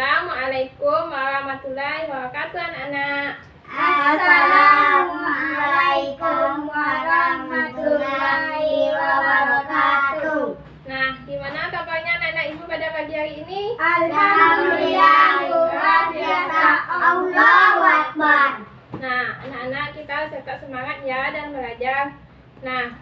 Assalamualaikum warahmatullahi wabarakatuh anak-anak. Assalamualaikum warahmatullahi wabarakatuh. Nah, gimana kabarnya anak-anak ibu pada pagi hari ini? Alhamdulillah, luar biasa. Allahu Akbar. Nah, anak-anak kita harus tetap semangat ya dan belajar. Nah,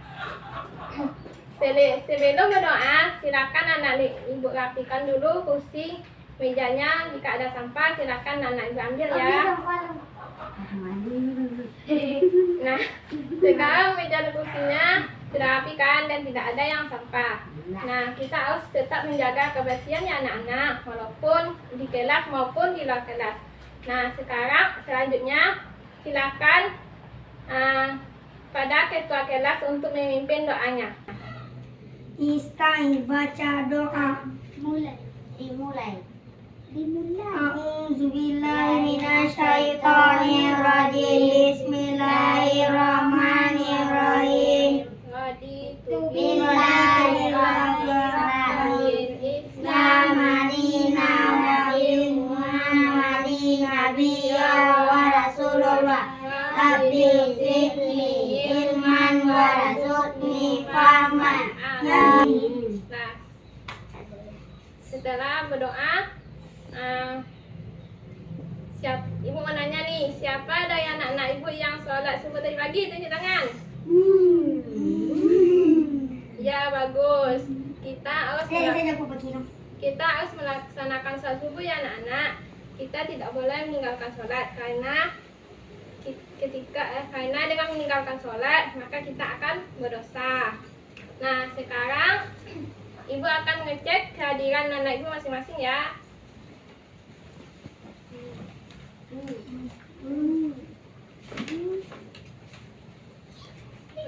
sebelum berdoa, silakan anak-anak ibu rapikan dulu kursi mejanya. Jika ada sampah, silakan anak ibu ambil ya. Nah, sekarang meja dan kursinya sudah rapikan dan tidak ada yang sampah. Nah, kita harus tetap menjaga kebersihan ya anak-anak, walaupun di kelas maupun di luar kelas. Nah, selanjutnya silakan pada ketua kelas untuk memimpin doanya. Istai baca doa. Dimulai. A'udzubillahi minasyaitonirrajim. Bismillahirrahmanirrahim. Bismillahirrahmanirrahim. Islam madina wa Muhammadin nabiyya wa rasulullah. Rabbi zidni ilman wa rzuqni fahman. Nah, setelah berdoa, ibu mau nanya nih, siapa dari anak-anak ibu yang sholat subuh tadi pagi? Tunjuk tangan. Ya, bagus. Kita harus melaksanakan sholat subuh ya anak-anak. Kita tidak boleh meninggalkan sholat karena dengan meninggalkan sholat maka kita akan berdosa. Nah, sekarang ibu akan ngecek kehadiran anak ibu masing-masing ya.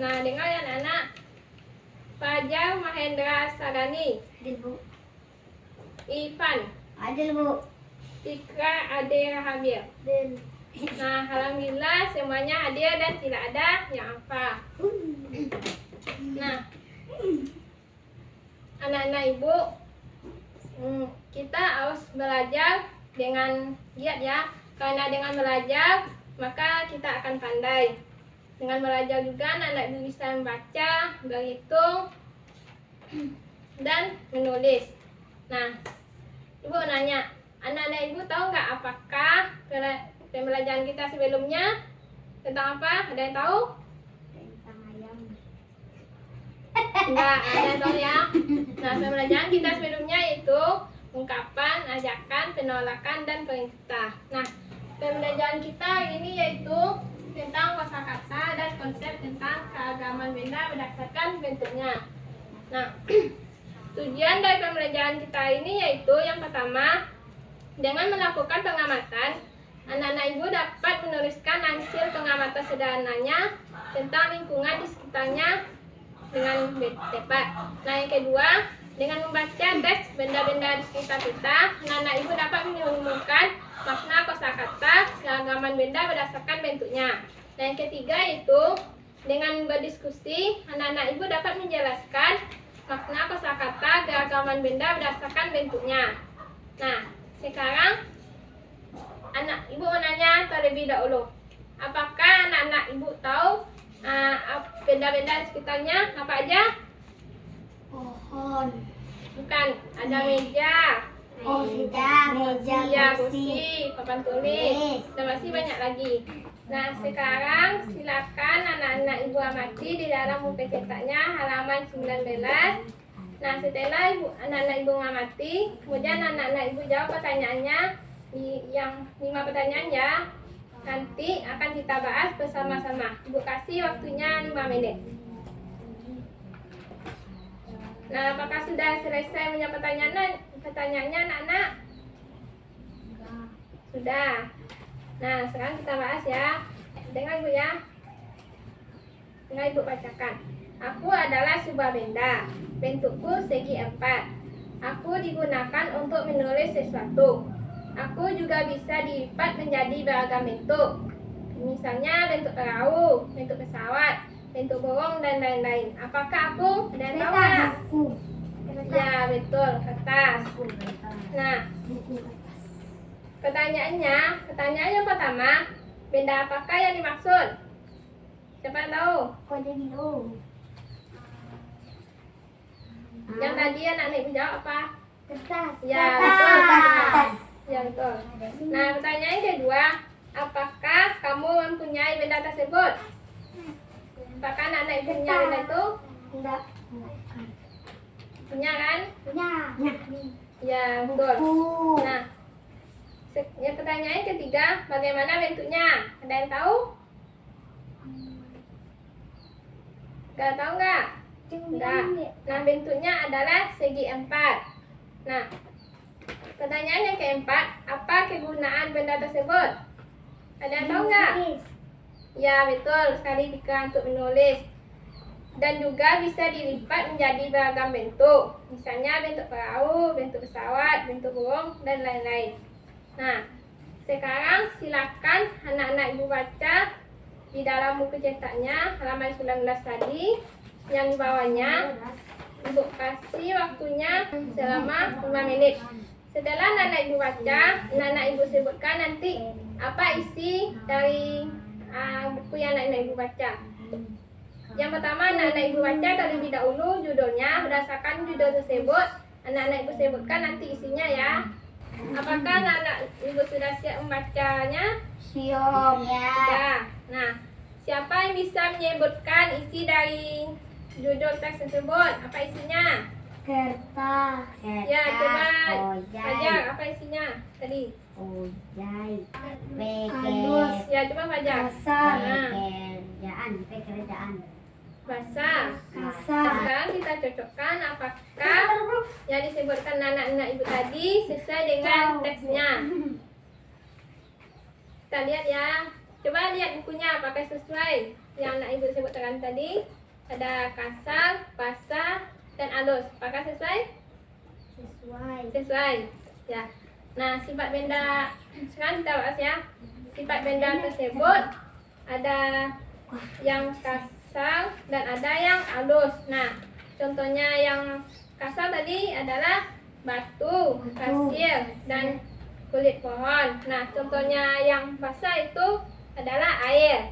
Nah, dengar ya anak-anak. Fajar Mahendra Sarani. Ivan. Adil, Bu. Tikra Ade Rahamil. Nah, alhamdulillah semuanya hadir dan tidak ada yang apa. Nah, anak-anak ibu, kita harus belajar dengan giat ya. Karena dengan belajar maka kita akan pandai. Dengan belajar juga anak-anak ibu bisa membaca, berhitung, dan menulis. Nah, ibu nanya, anak-anak ibu tahu nggak apakah pembelajaran kita sebelumnya tentang apa? Ada yang tahu? Tentang ayam. Enggak, ada yang tahu ya? Nah, pembelajaran kita sebelumnya itu ungkapan, ajakan, penolakan, dan perintah. Nah, pembelajaran kita ini yaitu tentang kosakata dan konsep tentang keagamaan benda berdasarkan bentuknya. Nah, tujuan dari pembelajaran kita ini yaitu yang pertama, dengan melakukan pengamatan, anak-anak ibu dapat menuliskan hasil pengamatan sederhananya tentang lingkungan di sekitarnya dengan tepat. Nah, yang kedua, dengan membaca teks benda-benda di sekitar kita, anak-anak ibu dapat menemukan makna kosakata keagamaan benda berdasarkan bentuknya. Dan yang ketiga itu, dengan berdiskusi, anak-anak ibu dapat menjelaskan makna kosakata keagamaan benda berdasarkan bentuknya. Nah, sekarang anak ibu menanya terlebih dahulu, apakah anak-anak ibu tahu benda-benda di sekitarnya apa aja? Pohon. Bukan, ada meja. Oh, sudah. Meja, kursi, papan tulis, dan masih banyak lagi. Nah, sekarang silakan anak-anak ibu amati di dalam buku cetaknya halaman 19. Nah, setelah anak-anak ibu mengamati, kemudian anak-anak ibu jawab pertanyaannya, yang 5 pertanyaan ya. Nanti akan kita bahas bersama-sama. Ibu kasih waktunya 5 menit. Nah, apakah sudah selesai menjawab pertanyaannya anak-anak? Sudah. Nah, sekarang kita bahas ya. Dengar ibu ya. Dengar ibu bacakan. Aku adalah sebuah benda. Bentukku segi 4. Aku digunakan untuk menulis sesuatu. Aku juga bisa dilipat menjadi beragam bentuk. Misalnya bentuk perahu, bentuk pesawat, bentuk burung, dan lain-lain. Apakah aku? Ada yang tahu nggak? Ya, betul, kertas. Nah, Pertanyaan yang pertama, benda apakah yang dimaksud? Siapa yang tahu? Kau jadi dulu. Yang tadi anak Nik menjawab apa? Kertas. Ya, Kertas. betul. Kertas. Ya, betul. Nah, pertanyaan yang kedua, apakah kamu mempunyai benda tersebut? Apakah anak-anak punya benda itu? Enggak. Punya kan? Punya. Ya, betul. Buku. Nah, yang pertanyaan ketiga, bagaimana bentuknya? Ada yang tahu? Gak tahu nggak? Enggak. Nah, bentuknya adalah segi empat. Nah, pertanyaan yang keempat, apa kegunaan benda tersebut? Ada yang tahu nggak? Ya, betul sekali, Dika, untuk menulis. Dan juga bisa dilipat menjadi beragam bentuk. Misalnya bentuk perahu, bentuk pesawat, bentuk burung, dan lain-lain. Nah, sekarang silakan anak-anak ibu baca di dalam buku cetaknya halaman 19 tadi. Yang di bawahnya, ibu kasih waktunya selama 5 menit. Setelah anak-anak ibu baca, anak-anak ibu sebutkan nanti apa isi dari buku yang anak-anak ibu baca. Yang pertama, anak-anak ibu baca terlebih dahulu judulnya. Berdasarkan judul tersebut, anak-anak ibu sebutkan nanti isinya ya. Apakah anak-anak ibu sudah siap membacanya? Siap. Ya. Nah, siapa yang bisa menyebutkan isi dari judul teks tersebut? Apa isinya? Kertas. Ya, coba ojai, Fajar, apa isinya tadi? ojai, Halus. Ya, coba Fajar. Kasar. Nah, pekerjaan, basah. Kasar. Sekarang kita cocokkan apakah yang disebutkan anak-anak ibu tadi sesuai dengan teksnya. Kita lihat ya. Coba lihat bukunya apakah sesuai yang anak ibu sebutkan tadi. Ada kasar, basah, dan halus. Apakah sesuai? Sesuai. Sesuai. Ya. Nah, sifat benda sekarang kita bahas ya. Sifat benda tersebut ada yang kasar dan ada yang halus. Nah, contohnya yang kasar tadi adalah batu, pasir, dan kulit pohon. Nah, contohnya yang basah itu adalah air.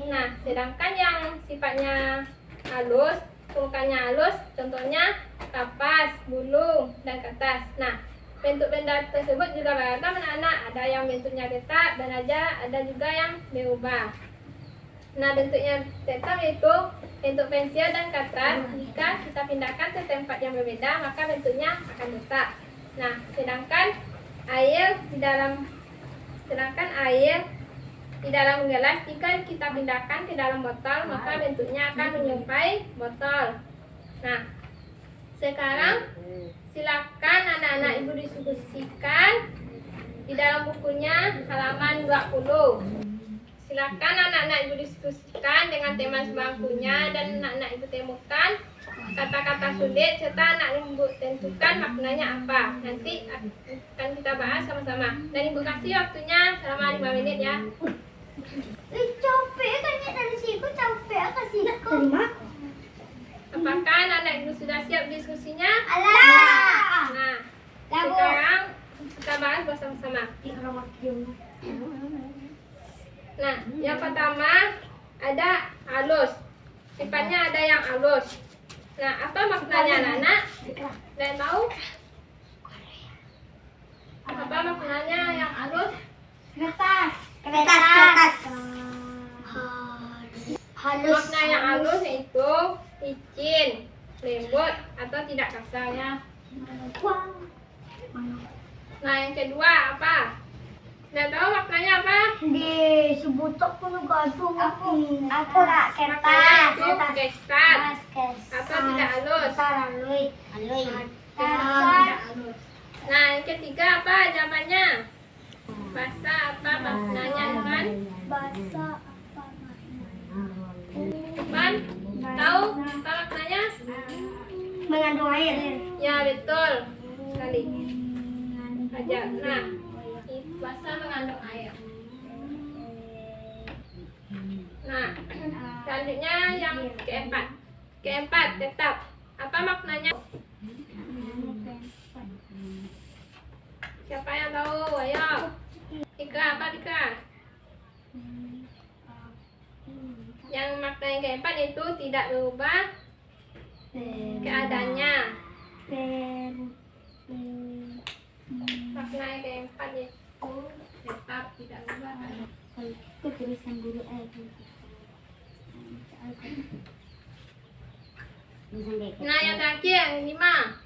Nah, sedangkan yang sifatnya halus, permukaannya halus, contohnya kapas, bulu, dan kertas. Nah, bentuk benda tersebut juga beragam anak-anak. Ada yang bentuknya tetap dan ada juga yang berubah. Nah, bentuknya tetap yaitu bentuk pensil dan kertas. Jika kita pindahkan ke tempat yang berbeda, maka bentuknya akan tetap. Nah, sedangkan air di dalam gelas, jika kita pindahkan ke dalam botol, maka bentuknya akan menyerupai botol. Nah, sekarang silakan anak-anak ibu diskusikan di dalam bukunya halaman 20. Silakan anak-anak ibu diskusikan dengan teman sebangkunya dan anak-anak ibu temukan kata-kata sulit serta anak ibu tentukan maknanya apa. Nanti akan kita bahas sama-sama. Dan ibu kasih waktunya selama 5 menit ya. Capek kan ya dari siku, capek kasih kau. Apakah anak-anak ibu sudah siap diskusinya? Alah. Nah, sekarang kita bahas bersama-sama. Nah, yang pertama ada halus. Sifatnya ada yang halus. Nah, apa maknanya anak-anak? Ada yang tahu? Apa maknanya yang halus? Kertas. Halus. Makna yang halus itu licin, lembut, atau tidak kasar ya. Nah, yang kedua apa? Tidak tahu maknanya apa? Disebut aku gadung. Aku nak Maknanya kertas. itu kesat atau tidak halus. Halus. Tidak halus. Nah, yang ketiga apa jawabannya? Basah apa maknanya, Ivan? Bahasa Ivan, tahu apa maknanya? mengandung air. Ya, betul sekali. Aja. Nah, basah mengandung air. Nah, selanjutnya yang keempat. Keempat, tetap. Apa maknanya? Siapa yang tahu? Ayo. Ika, apa Ika? Yang makna yang keempat itu tidak berubah keadaannya. Makna yang keempat itu tetap tidak berubah keadaannya. Itu tulisan guru Nah, yang terakhir yang 5.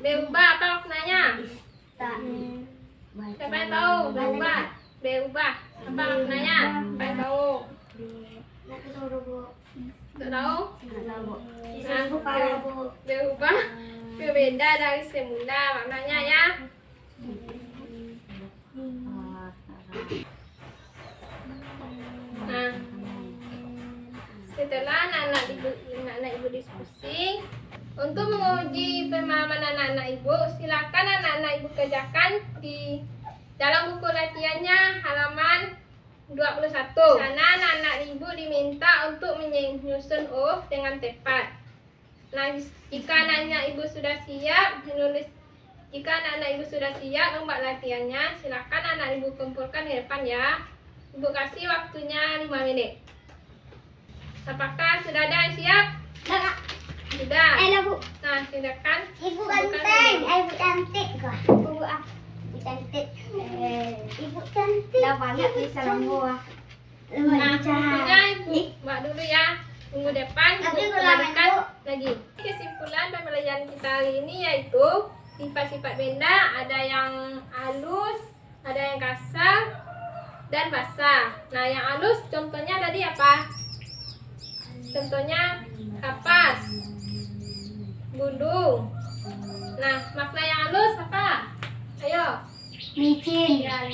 Berubah apa maknanya? Siapa yang tahu? Berubah. Berubah. Apa maknanya? Siapa yang tahu? Tidak tahu? Nah, berubah. Berbeda dari semula maknanya ya. Nah, setelah anak-anak ibu diskusi, untuk menguji pemahaman anak-anak ibu, silakan anak-anak ibu kerjakan di dalam buku latihannya halaman 21. Sana anak-anak ibu diminta untuk menyusun huruf dengan tepat. Nah, jika anak-anak ibu sudah siap membuat latihannya, silakan anak ibu kumpulkan di depan ya. Ibu kasih waktunya 5 menit. Apakah sudah ada yang siap? Sudah. Bu. Nah, silakan. Ibu Bukan ganteng, dulu. ibu cantik kok. Ibu cantik. Ibu cantik. Dah banyak di salam gua. Nah, waktunya ibu buat dulu ya. Minggu depan ibu Tapi kalau kembalikan Bu. lagi. Kesimpulan pembelajaran kita kali ini yaitu sifat-sifat benda, ada yang halus, ada yang kasar, dan basah. Nah, yang halus contohnya tadi apa? Contohnya kapas, bulu. Nah, makna yang halus apa? Ayo. Licin, Ya,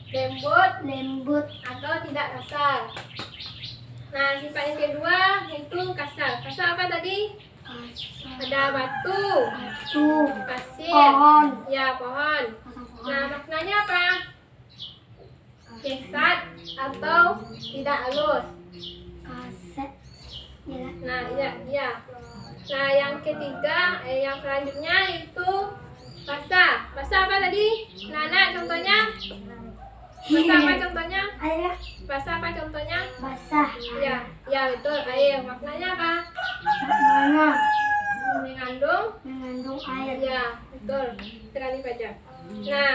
lembut lembut, atau tidak kasar. Nah, sifat yang kedua yaitu kasar. Kasar apa tadi? Ada batu, pasir, pohon. ya pohon. Nah, maknanya apa? Kesat atau tidak halus. Kaset. Ya. Nah, ya. Nah, yang ketiga, yang selanjutnya itu basah. Basah apa tadi? Nana, contohnya? Basah apa contohnya? Air Basah apa contohnya? basah. Ya betul. Air. Maknanya apa? Mana Mengandung. air. Ya, betul. Sekali saja. Nah,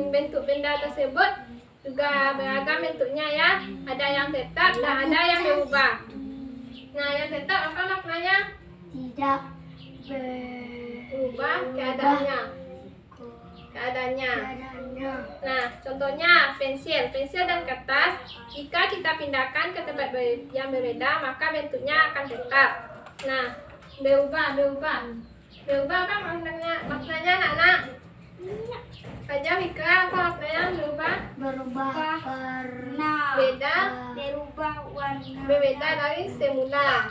bentuk benda tersebut juga beragam bentuknya ya. Ada yang tetap dan ada yang berubah. Nah, yang tetap apa maknanya? Tidak Berubah keadaannya. keadaannya. Nah, contohnya pensil dan kertas. Jika kita pindahkan ke tempat yang berbeda, maka bentuknya akan tetap. Nah, berubah apa maknanya anak-anak? Saja Mika, apa maknanya berubah? Berubah warna. Beda, Berubah warna. berbeda dari semula.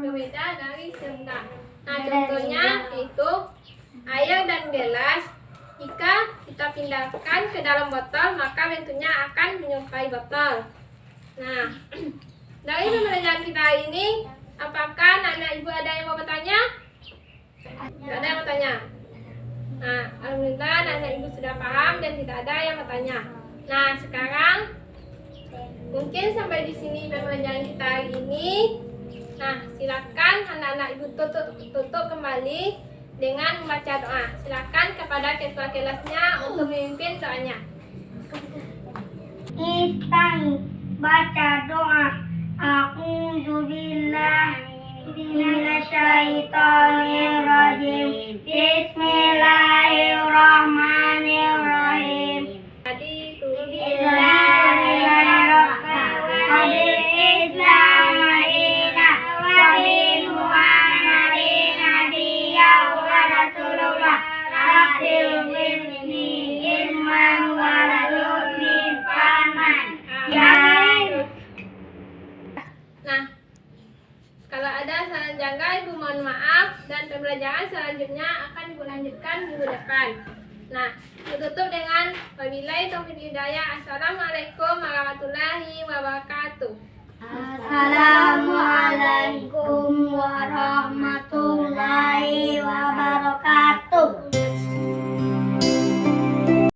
Berbeda dari semula. Nah, contohnya yaitu air dan gelas. Jika kita pindahkan ke dalam botol, maka bentuknya akan menyerupai botol. Nah, dari pembelajaran kita hari ini, apakah anak-anak ibu ada yang mau bertanya? Tidak ada yang bertanya. Nah, alhamdulillah anak-anak ibu sudah paham dan tidak ada yang bertanya. Nah, sekarang mungkin sampai di sini pembelajaran kita hari ini. Nah, silakan anak-anak ibu tutup kembali dengan membaca doa. Silakan kepada ketua kelasnya untuk memimpin doanya. Kita baca doa. Minasyaitonirrajim. Bismillahirrahmanirrahim. Tadi itu Nah, kalau ada salah jangka, ibu mohon maaf dan pembelajaran selanjutnya akan ibu lanjutkan minggu depan. Nah, tutup dengan wabillahi taufiq hidayah. Assalamualaikum warahmatullahi wabarakatuh. Assalamualaikum warahmatullahi